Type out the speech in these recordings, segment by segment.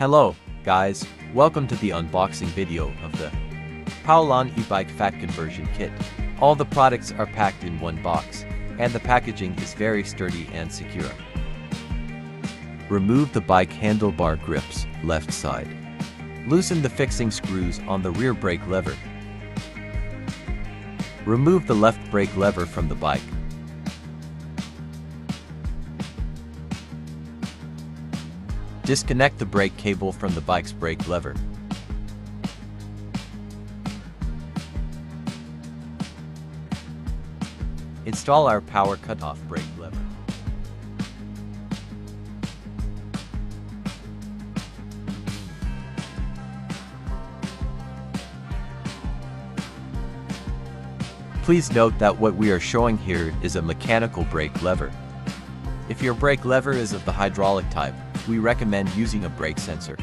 Hello, guys, welcome to the unboxing video of the Powallon EBIKE Fat Conversion Kit. All the products are packed in one box, and the packaging is very sturdy and secure. Remove the bike handlebar grips, left side. Loosen the fixing screws on the rear brake lever. Remove the left brake lever from the bike. Disconnect the brake cable from the bike's brake lever. Install our power cutoff brake lever. Please note that what we are showing here is a mechanical brake lever. If your brake lever is of the hydraulic type, we recommend using a brake sensor.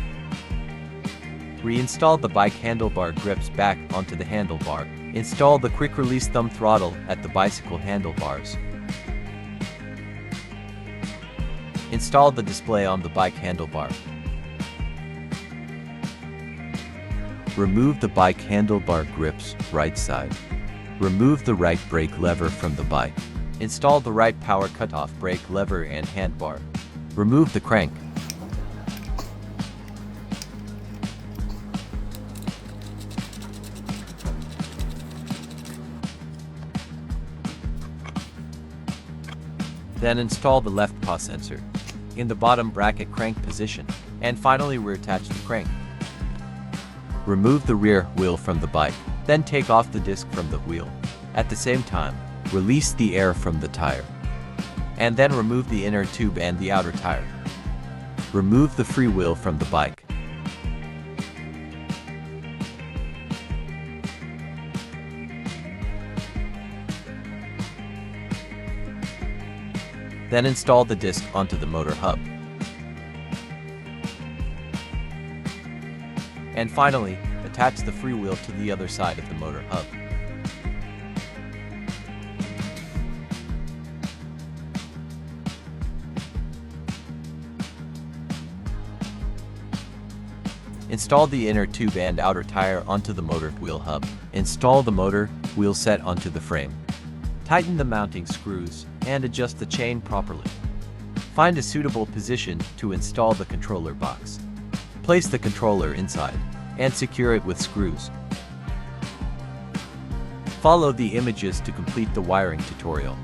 Reinstall the bike handlebar grips back onto the handlebar. Install the quick-release thumb throttle at the bicycle handlebars. Install the display on the bike handlebar. Remove the bike handlebar grips, right side. Remove the right brake lever from the bike. Install the right power cutoff brake lever and handbar. Remove the crank. Then install the left paw sensor in the bottom bracket crank position, and finally reattach the crank. Remove the rear wheel from the bike, then take off the disc from the wheel. At the same time, release the air from the tire, and then remove the inner tube and the outer tire. Remove the freewheel from the bike. Then install the disc onto the motor hub. And finally, attach the freewheel to the other side of the motor hub. Install the inner tube and outer tire onto the motor wheel hub. Install the motor wheel set onto the frame. Tighten the mounting screws and adjust the chain properly. Find a suitable position to install the controller box. Place the controller inside and secure it with screws. Follow the images to complete the wiring tutorial.